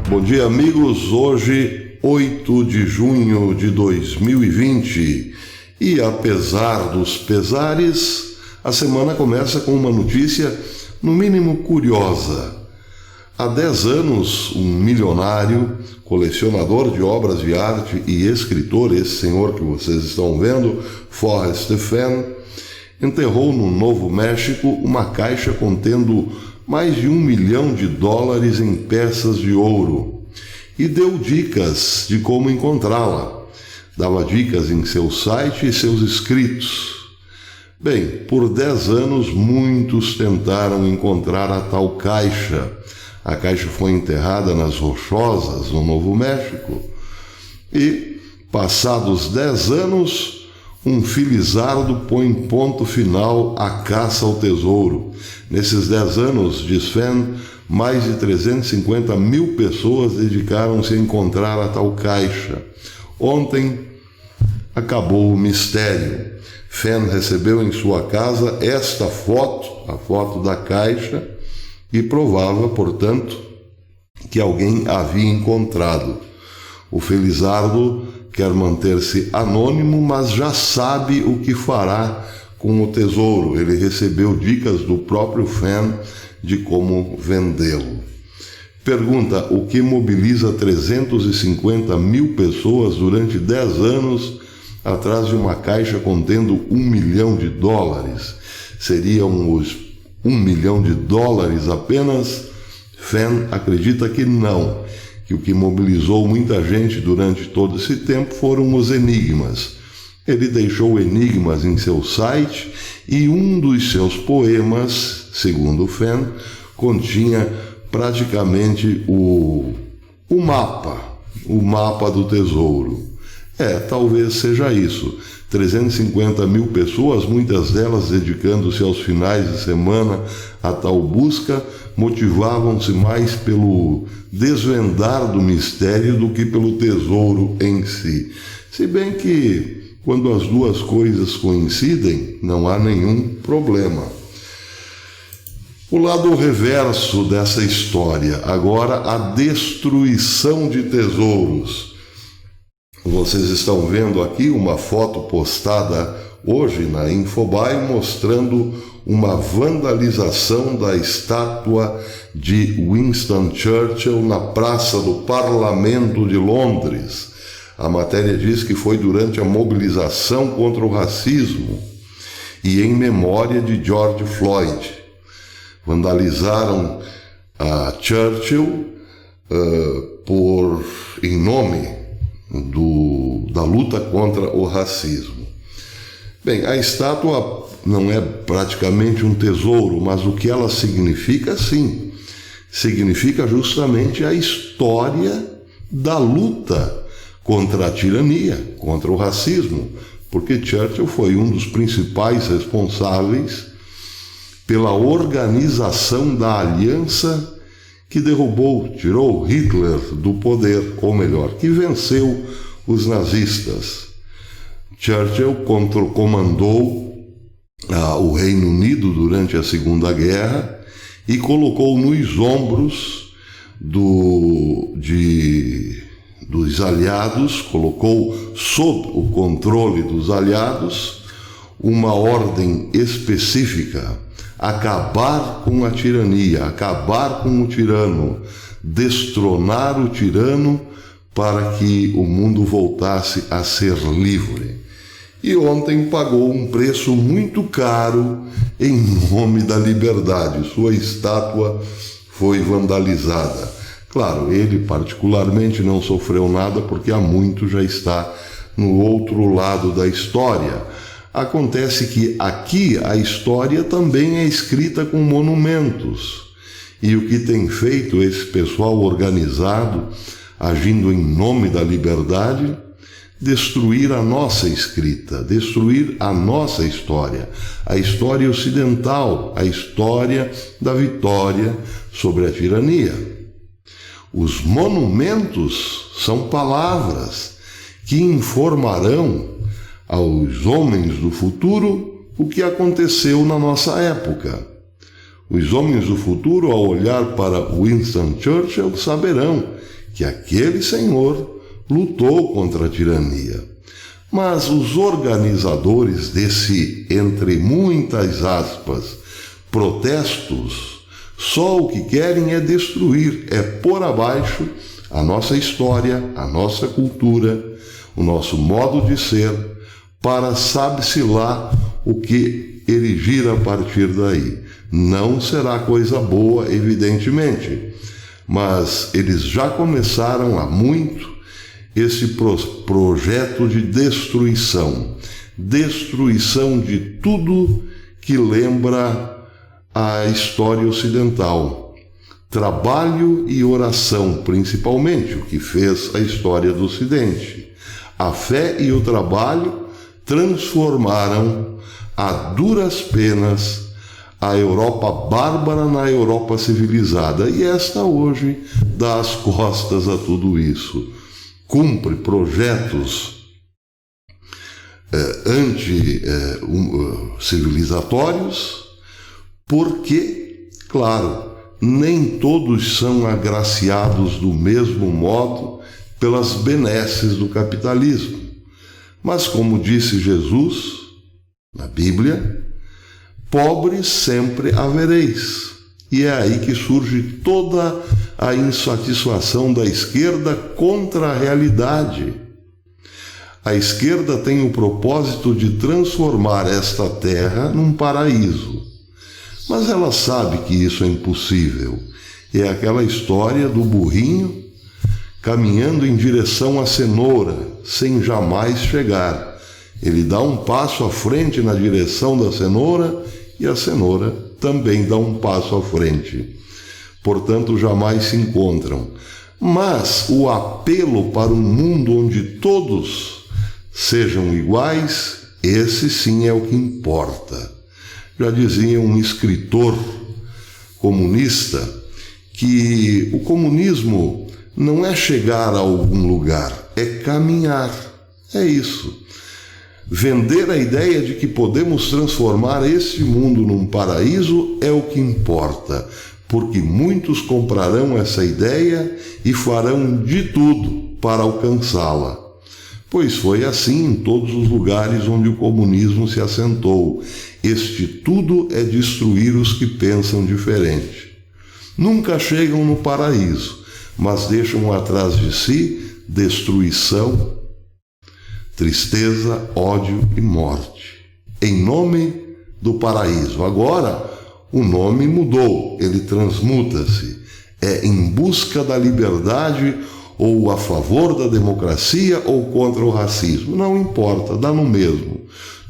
Bom dia, amigos. Hoje, 8 de junho de 2020, e apesar dos pesares, a semana começa com uma notícia, no mínimo curiosa. Há 10 anos, um milionário, colecionador de obras de arte e escritor, esse senhor que vocês estão vendo, Forrest Fenn, enterrou no Novo México uma caixa contendo mais de $1 milhão em peças de ouro e deu dicas de como encontrá-la. Dava dicas em seu site e seus escritos. Bem, por 10 anos muitos tentaram encontrar a tal caixa. A caixa foi enterrada nas Rochosas, no Novo México, e, passados 10 anos, um felizardo põe ponto final à caça ao tesouro. Nesses 10 anos, diz Fenn, mais de 350 mil pessoas dedicaram-se a encontrar a tal caixa. Ontem acabou o mistério. Fenn recebeu em sua casa esta foto, a foto da caixa, e provava, portanto, que alguém a havia encontrado. O felizardo quer manter-se anônimo, mas já sabe o que fará com o tesouro. Ele recebeu dicas do próprio Fenn de como vendê-lo. Pergunta: o que mobiliza 350 mil pessoas durante 10 anos atrás de uma caixa contendo $1 milhão? Seriam os $1 milhão apenas? Fenn acredita que não, que o que mobilizou muita gente durante todo esse tempo foram os enigmas. Ele deixou enigmas em seu site e um dos seus poemas, segundo Fenn, continha praticamente o mapa do tesouro. Talvez seja isso. 350 mil pessoas, muitas delas dedicando-se aos finais de semana a tal busca, motivavam-se mais pelo desvendar do mistério do que pelo tesouro em si. Se bem que, quando as duas coisas coincidem, não há nenhum problema. O lado reverso dessa história, agora a destruição de tesouros. Vocês estão vendo aqui uma foto postada hoje na Infobae mostrando uma vandalização da estátua de Winston Churchill na Praça do Parlamento de Londres. A matéria diz que foi durante a mobilização contra o racismo e em memória de George Floyd. Vandalizaram a Churchill em nome da luta contra o racismo. Bem, a estátua não é praticamente um tesouro, mas o que ela significa, sim. Significa justamente a história da luta contra a tirania, contra o racismo, porque Churchill foi um dos principais responsáveis pela organização da aliança que tirou Hitler do poder, ou melhor, que venceu os nazistas. Churchill comandou o Reino Unido durante a Segunda Guerra e colocou nos ombros dos aliados, colocou sob o controle dos aliados uma ordem específica: acabar com a tirania, acabar com o tirano, destronar o tirano para que o mundo voltasse a ser livre. E ontem pagou um preço muito caro em nome da liberdade. Sua estátua foi vandalizada. Claro, ele particularmente não sofreu nada porque há muito já está no outro lado da história. Acontece que aqui a história também é escrita com monumentos. E o que tem feito esse pessoal organizado, agindo em nome da liberdade? Destruir a nossa escrita, destruir a nossa história, a história ocidental, a história da vitória sobre a tirania. Os monumentos são palavras que informarão aos homens do futuro o que aconteceu na nossa época. Os homens do futuro, ao olhar para Winston Churchill, saberão que aquele senhor lutou contra a tirania. Mas os organizadores desse, entre muitas aspas, protestos, só o que querem é destruir, é pôr abaixo a nossa história, a nossa cultura, o nosso modo de ser, para sabe-se lá o que erigir a partir daí. Não será coisa boa, evidentemente, mas eles já começaram há muito esse projeto de destruição de tudo que lembra a história ocidental. Trabalho e oração, principalmente, o que fez a história do Ocidente. A fé e o trabalho transformaram a duras penas a Europa bárbara na Europa civilizada, e esta hoje dá as costas a tudo isso. Cumpre projetos anti-civilizatórios, porque, claro, nem todos são agraciados do mesmo modo pelas benesses do capitalismo. Mas, como disse Jesus na Bíblia, pobres sempre havereis. E é aí que surge toda a insatisfação da esquerda contra a realidade. A esquerda tem o propósito de transformar esta terra num paraíso. Mas ela sabe que isso é impossível. É aquela história do burrinho caminhando em direção à cenoura, sem jamais chegar. Ele dá um passo à frente na direção da cenoura e a cenoura também dá um passo à frente. Portanto, jamais se encontram. Mas o apelo para um mundo onde todos sejam iguais, esse sim é o que importa. Já dizia um escritor comunista que o comunismo não é chegar a algum lugar, é caminhar. É isso. Vender a ideia de que podemos transformar este mundo num paraíso é o que importa, porque muitos comprarão essa ideia e farão de tudo para alcançá-la. Pois foi assim em todos os lugares onde o comunismo se assentou. Este tudo é destruir os que pensam diferente. Nunca chegam no paraíso, mas deixam atrás de si destruição, tristeza, ódio e morte, em nome do paraíso. Agora, o nome mudou, ele transmuta-se. É em busca da liberdade, ou a favor da democracia, ou contra o racismo. Não importa, dá no mesmo.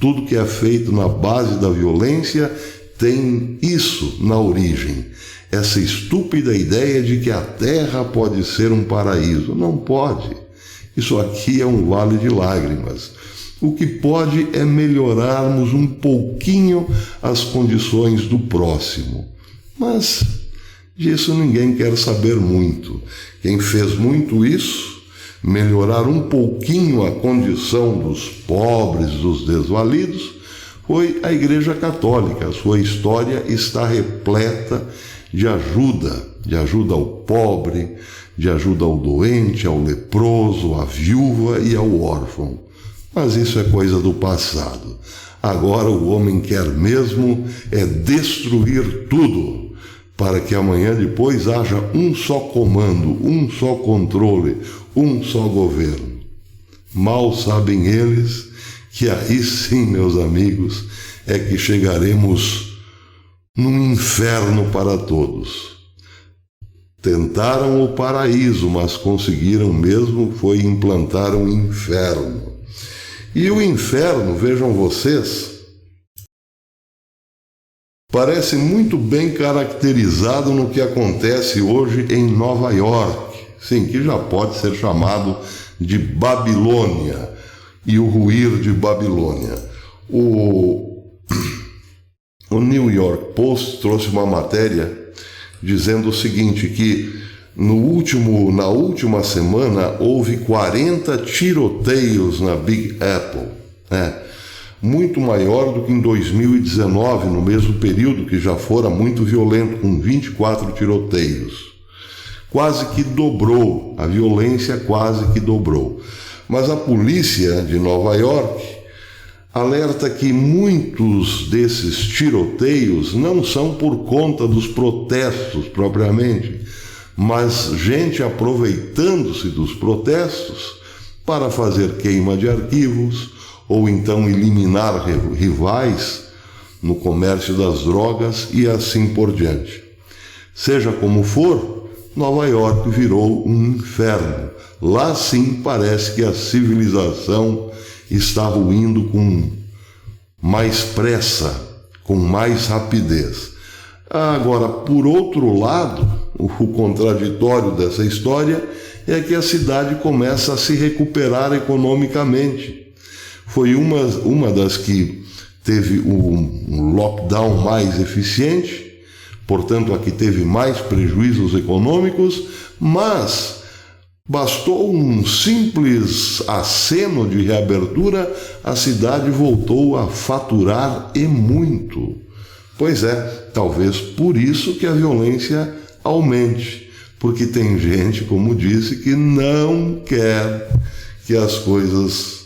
Tudo que é feito na base da violência tem isso na origem. Essa estúpida ideia de que a Terra pode ser um paraíso. Não pode. Isso aqui é um vale de lágrimas. O que pode é melhorarmos um pouquinho as condições do próximo. Mas disso ninguém quer saber muito. Quem fez muito isso, melhorar um pouquinho a condição dos pobres, dos desvalidos, foi a Igreja Católica. A sua história está repleta de ajuda ao pobre, de ajuda ao doente, ao leproso, à viúva e ao órfão. Mas isso é coisa do passado. Agora o homem quer mesmo é destruir tudo, para que amanhã depois haja um só comando, um só controle, um só governo. Mal sabem eles que aí sim, meus amigos, é que chegaremos num inferno para todos. Tentaram o paraíso, mas conseguiram mesmo foi implantar um inferno. E o inferno, vejam vocês, parece muito bem caracterizado no que acontece hoje em Nova York. Sim, que já pode ser chamado de Babilônia e o ruir de Babilônia. O New York Post trouxe uma matéria dizendo o seguinte, que na última semana houve 40 tiroteios na Big Apple, muito maior do que em 2019, no mesmo período que já fora muito violento, com 24 tiroteios. quase que dobrou, a violência quase que dobrou. Mas a polícia de Nova York alerta que muitos desses tiroteios não são por conta dos protestos propriamente, mas gente aproveitando-se dos protestos para fazer queima de arquivos ou então eliminar rivais no comércio das drogas e assim por diante. Seja como for, Nova York virou um inferno. Lá sim parece que a civilização está ruindo com mais pressa, com mais rapidez. Agora, por outro lado, o contraditório dessa história é que a cidade começa a se recuperar economicamente. Foi uma das que teve um lockdown mais eficiente, portanto, a que teve mais prejuízos econômicos, mas bastou um simples aceno de reabertura, a cidade voltou a faturar e muito. Pois é, talvez por isso que a violência aumente, porque tem gente, como disse, que não quer que as coisas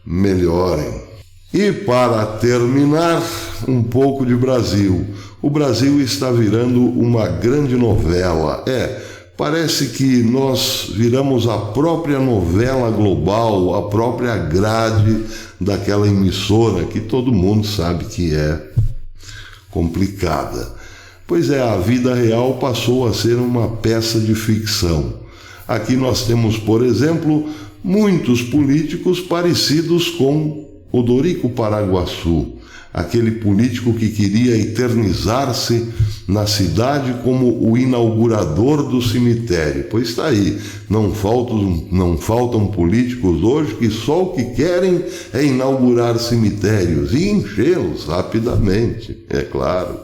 melhorem. E para terminar, um pouco de Brasil. O Brasil está virando uma grande novela. Parece que nós viramos a própria novela global, a própria grade daquela emissora que todo mundo sabe que é complicada. Pois é, a vida real passou a ser uma peça de ficção. Aqui nós temos, por exemplo, muitos políticos parecidos com Odorico Paraguaçu, aquele político que queria eternizar-se na cidade como o inaugurador do cemitério. Pois está aí, não faltam políticos hoje que só o que querem é inaugurar cemitérios e enchê-los rapidamente, é claro.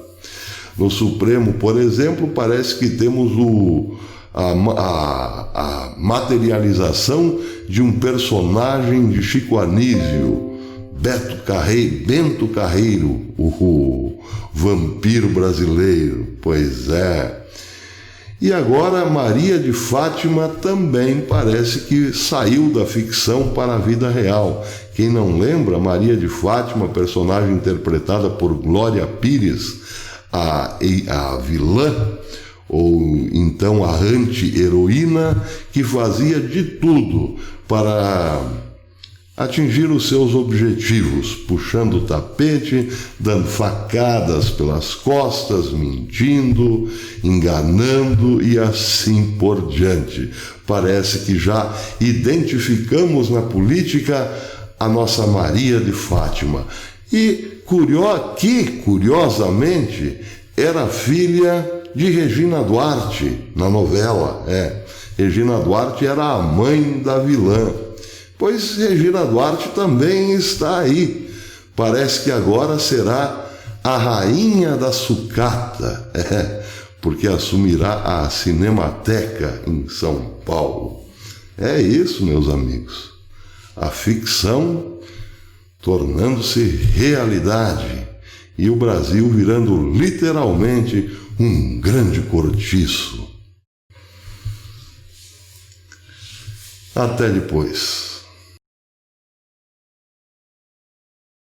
No Supremo, por exemplo, parece que temos a materialização de um personagem de Chico Anísio, Bento Carreiro, o vampiro brasileiro. Pois é. E agora Maria de Fátima também parece que saiu da ficção para a vida real. Quem não lembra, Maria de Fátima, personagem interpretada por Glória Pires, a vilã, ou então a anti-heroína, que fazia de tudo para atingir os seus objetivos, puxando o tapete, dando facadas pelas costas, mentindo, enganando e assim por diante. Parece que já identificamos na política a nossa Maria de Fátima. E curiosamente, era filha de Regina Duarte na novela. Regina Duarte era a mãe da vilã. Pois Regina Duarte também está aí. Parece que agora será a rainha da sucata, porque assumirá a Cinemateca em São Paulo. É isso, meus amigos. A ficção tornando-se realidade e o Brasil virando literalmente um grande cortiço. Até depois.